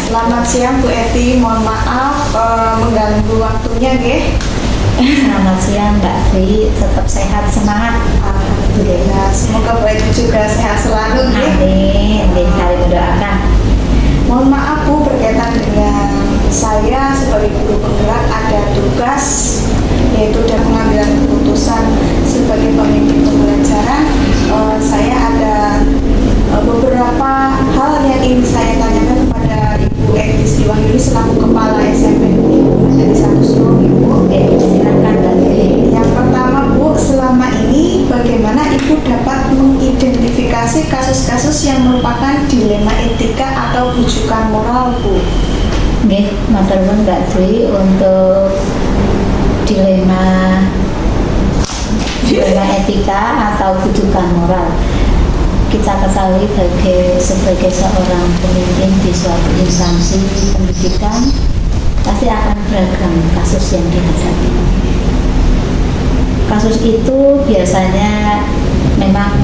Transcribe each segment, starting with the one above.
Selamat siang Bu Eti, mohon maaf mengganggu waktunya nggih. Selamat siang Mbak Tri, tetap sehat, semangat. Alhamdulillah, semoga Bu Eti juga sehat selalu nggih. Amin. Saling mendoakan. Mohon maaf Bu, berkaitan dengan saya sebagai guru penggerak ada tugas yaitu dan pengambilan keputusan sebagai pemimpin pembelajaran. Saya ada beberapa hal yang ingin saya tanyakan kepada Ibu Eti Sriwahyuni selaku Kepala SMP dari satu Solo, Ibu. Silakan Mbak Tri. Yang pertama Bu, selama ini bagaimana Ibu dapat mengidentifikasi kasus-kasus yang merupakan dilema etika atau rujukan moral Bu? Nggih, matur nuwun Mbak Tri untuk dilema etika atau rujukan moral. Kita ketahui sebagai seorang pemimpin di suatu instansi pendidikan pasti akan beragam kasus yang dihadapi. Kasus itu biasanya memang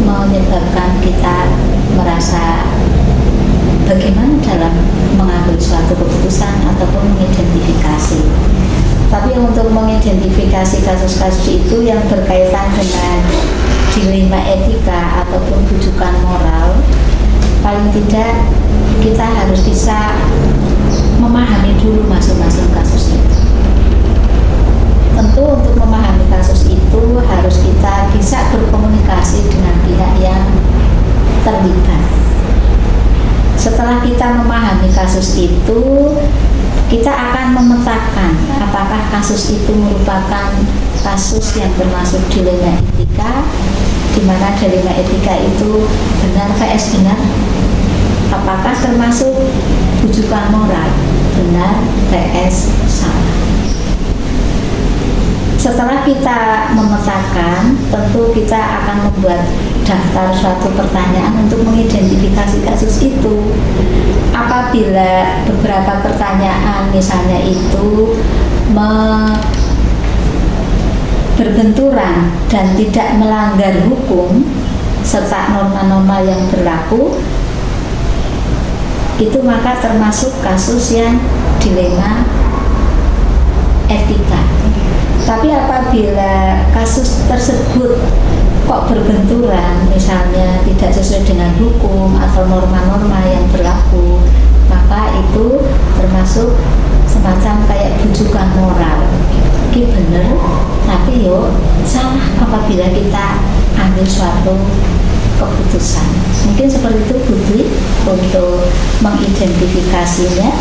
menyebabkan kita merasa bagaimana dalam mengambil suatu keputusan ataupun mengidentifikasi. Tapi untuk mengidentifikasi kasus-kasus itu yang berkaitan dengan dilema etika ataupun rujukan moral, paling tidak kita harus bisa memahami dulu masing-masing kasus itu. Tentu untuk memahami kasus itu harus kita bisa berkomunikasi dengan pihak yang terlibat. Setelah kita memahami kasus itu, kita akan memetakan apakah kasus itu merupakan kasus yang termasuk dilema etika, di mana dilema etika itu benar vs benar, apakah termasuk rujukan moral, benar vs salah. Setelah kita memetakan, tentu kita akan membuat daftar suatu pertanyaan untuk mengidentifikasi kasus itu. Apabila beberapa pertanyaan misalnya itu berbenturan dan tidak melanggar hukum serta norma-norma yang berlaku, itu maka termasuk kasus yang dilema etika. Tapi apabila kasus tersebut kok berbenturan, misalnya tidak sesuai dengan hukum atau norma-norma yang berlaku, maka itu termasuk semacam kayak rujukan moral. Ini benar, tapi salah apabila kita ambil suatu keputusan. Mungkin seperti itu Bu Dwi untuk mengidentifikasinya.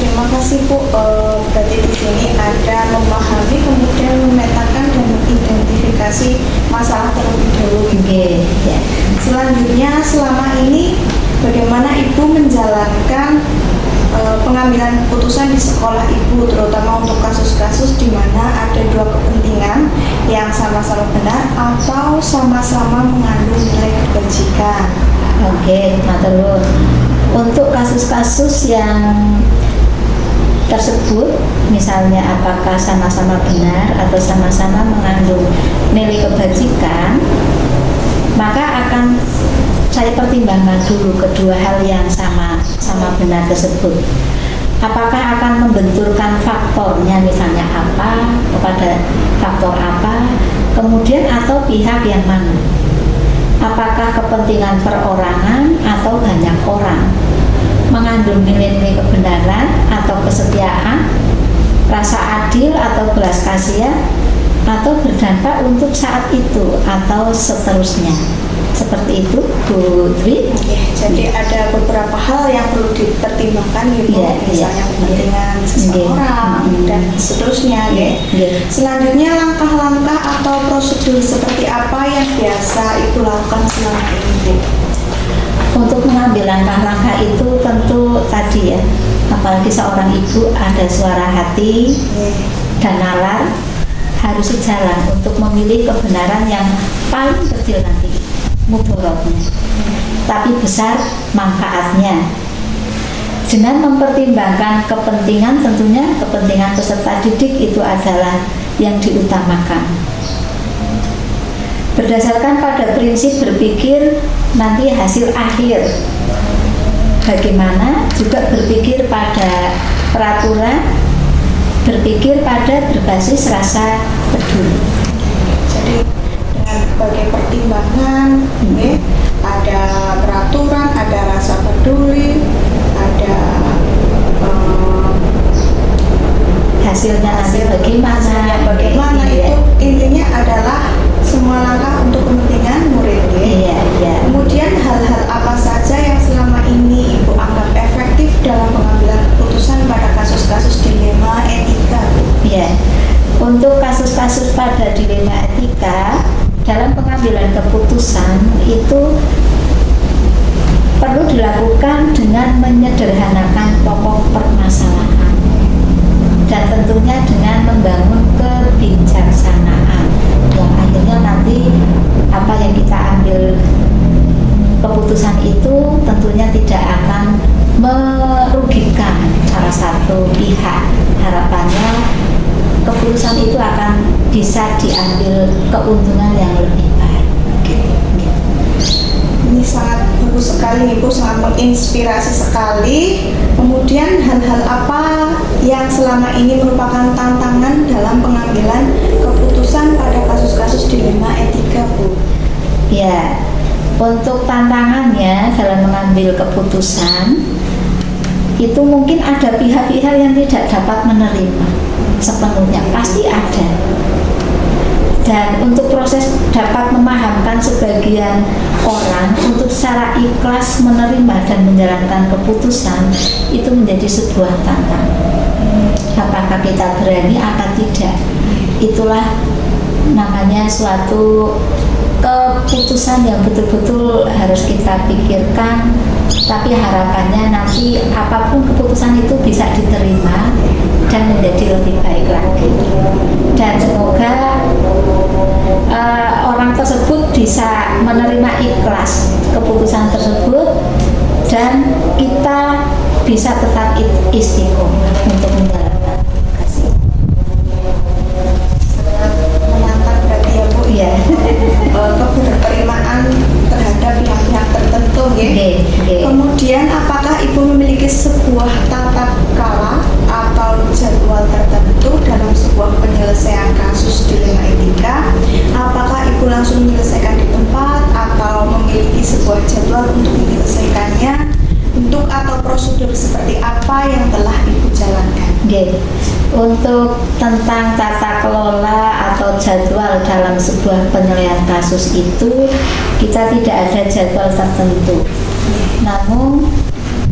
Terima kasih Bu. Berarti di sini ada memahami, kemudian memetakan dan mengidentifikasi masalah terlebih dahulu. Okay, ya. Selanjutnya, selama ini bagaimana Ibu menjalankan pengambilan keputusan di sekolah Ibu, terutama untuk kasus-kasus di mana ada dua kepentingan yang sama-sama benar atau sama-sama mengandung nilai kebajikan? Oke, matur nuwun. Untuk kasus-kasus yang tersebut, misalnya apakah sama-sama benar atau sama-sama mengandung nilai kebajikan, maka akan saya pertimbangkan dulu kedua hal yang sama benar tersebut. Apakah akan membenturkan faktornya, misalnya apa kepada faktor apa, kemudian atau pihak yang mana? Apakah kepentingan perorangan atau banyak orang, mengandung nilai-nilai kebenaran atau kesetiaan, rasa adil atau belas kasihan, atau berdampak untuk saat itu atau seterusnya. Seperti itu Bu Dwi. Jadi ada beberapa hal yang perlu dipertimbangkan gitu, misalnya kepentingan seseorang dan seterusnya. Selanjutnya, langkah-langkah atau prosedur seperti apa yang biasa Ibu lakukan selama ini Bu? Untuk mengambil langkah-langkah itu tentu tadi ya, apalagi seorang ibu ada suara hati dan nalar, harus sejalan untuk memilih kebenaran yang paling kecil nanti mudorotnya, tapi besar manfaatnya. Dengan mempertimbangkan kepentingan, tentunya kepentingan peserta didik itu adalah yang diutamakan. Berdasarkan pada prinsip berpikir nanti hasil akhir bagaimana juga berpikir pada peraturan, berpikir pada berbasis rasa peduli. Jadi dengan berbagai pertimbangan, ya, ada peraturan, ada rasa peduli, ada Hasilnya nanti bagaimana, itu iya. intinya adalah semua langkah untuk kepentingan murid, ya. Iya, iya. Kemudian hal-hal apa saja yang selama ini Ibu anggap efektif dalam pengambilan keputusan pada kasus-kasus dilema etika, Bu? Ya, untuk kasus-kasus pada dilema etika dalam pengambilan keputusan itu perlu dilakukan dengan menyederhanakan pokok permasalahan dan tentunya dengan membangun kebijaksanaan yang akhirnya nanti apa yang kita ambil keputusan itu tentunya tidak akan merugikan salah satu pihak. Harapannya keputusan itu akan bisa diambil keuntungan yang lebih baik. Ini sangat bagus sekali, Ibu, sangat menginspirasi sekali. Kemudian hal-hal apa yang selama ini merupakan tantangan dalam pengambilan keputusan pada kasus-kasus dilema etika, Bu? Ya, untuk tantangannya dalam mengambil keputusan itu mungkin ada pihak-pihak yang tidak dapat menerima sepenuhnya, pasti ada. Dan untuk proses dapat memahamkan sebagian orang untuk secara ikhlas menerima dan menjalankan keputusan itu menjadi sebuah tantangan. Apakah kita berani atau tidak? Itulah namanya suatu keputusan yang betul-betul harus kita pikirkan, tapi harapannya nanti apapun keputusan itu bisa diterima dan menjadi lebih baik lagi. Dan semoga orang tersebut bisa menerima ikhlas keputusan tersebut dan kita bisa tetap istiqomah untuk menjalankan tugas itu. Sangat menantang berarti, ya, Bu, Iya. keberterimaan terhadap pihak-pihak tertentu, ya. Kemudian apakah Ibu memiliki sebuah tata cara atau jadwal tertentu dalam sebuah penyelesaian kasus dilema etika? Apakah Ibu langsung menyelesaikan di tempat atau memiliki sebuah jadwal untuk menyelesaikannya? Bentuk atau prosedur seperti apa yang telah Ibu jalankan? Untuk tentang tata kelola atau jadwal dalam sebuah penilaian kasus itu kita tidak ada jadwal tertentu. Namun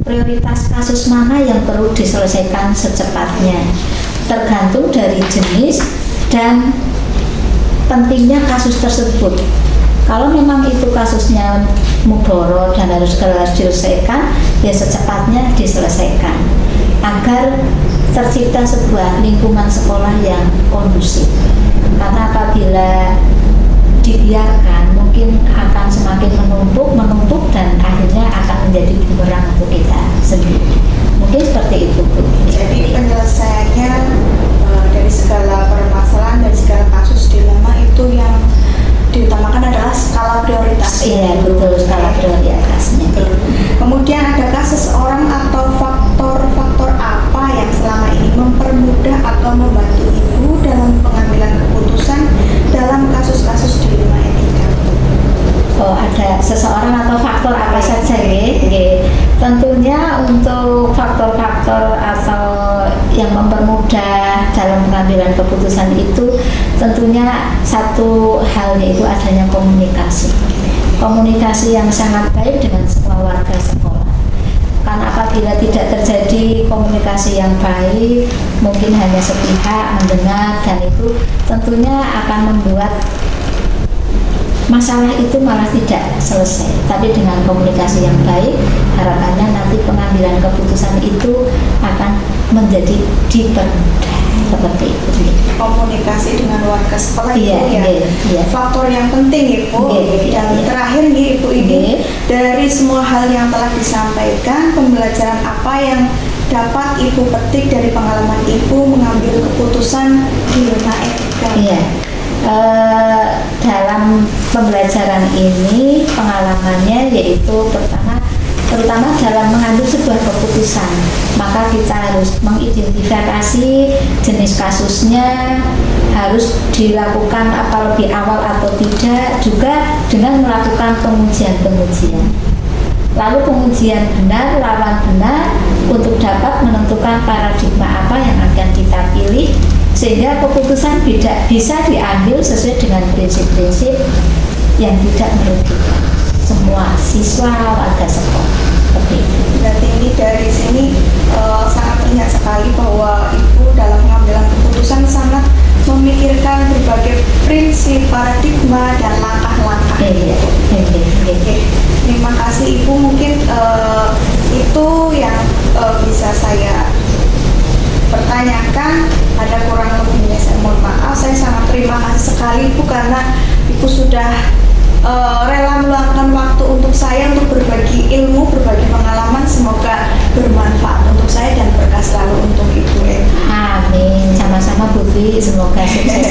prioritas kasus mana yang perlu diselesaikan secepatnya tergantung dari jenis dan pentingnya kasus tersebut. Kalau memang itu kasusnya mudoro dan harus diselesaikan, ya secepatnya diselesaikan agar tercipta sebuah lingkungan sekolah yang kondusif. Karena apabila dibiarkan mungkin akan semakin menumpuk dan akhirnya akan menjadi bumerang untuk kita sendiri. Mungkin seperti itu, Bu. Jadi penyelesaiannya dari segala permasalahan, dari segala kasus dilema itu yang diutamakan adalah skala prioritas. Iya, betul, skala prioritasnya. Kemudian adakah seseorang atau faktor-faktor apa yang selama ini mempermudah atau membantu Ibu dalam pengambilan keputusan dalam kasus-kasus dilema etika? Oh, ada seseorang atau faktor apa saja, ya? Tentunya untuk faktor-faktor atau yang mempermudah dalam pengambilan keputusan itu tentunya satu halnya itu adanya komunikasi yang sangat baik dengan semua warga sekolah. Karena apabila tidak terjadi komunikasi yang baik, mungkin hanya sepihak mendengar, dan itu tentunya akan membuat masalah itu malah tidak selesai. Tapi dengan komunikasi yang baik, harapannya nanti pengambilan keputusan itu akan menjadi dipermudah seperti itu. Komunikasi dengan warga sekolah itu iya. Faktor yang penting, Ibu. Dan terakhir nih, Ibu, ini dari semua hal yang telah disampaikan, pembelajaran apa yang dapat Ibu petik dari pengalaman Ibu mengambil keputusan dilema etika? Iya. Dalam pembelajaran ini pengalamannya yaitu pertama terutama dalam mengambil sebuah keputusan. Maka kita harus mengidentifikasi jenis kasusnya, harus dilakukan apa lebih awal atau tidak, juga dengan melakukan pengujian-pengujian. Lalu pengujian benar, lawan benar untuk dapat menentukan paradigma apa yang akan kita pilih, sehingga keputusan bisa diambil sesuai dengan prinsip-prinsip yang tidak merugikan semua siswa warga sekolah. Seperti itu. Berarti ini dari sini sangat terlihat sekali bahwa Ibu dalam pengambilan keputusan sangat memikirkan berbagai prinsip, paradigma, dan langkah-langkah. Oke. Terima kasih Ibu, mungkin itu yang bisa saya pertanyakan. Ada kurang lebihnya saya mohon maaf. Saya sangat terima kasih sekali Ibu karena Ibu sudah rela meluangkan waktu untuk saya untuk berbagi ilmu, berbagi pengalaman. Semoga bermanfaat untuk saya dan berkah selalu untuk Ibu. Amin. Sama-sama Bu Fi, semoga sukses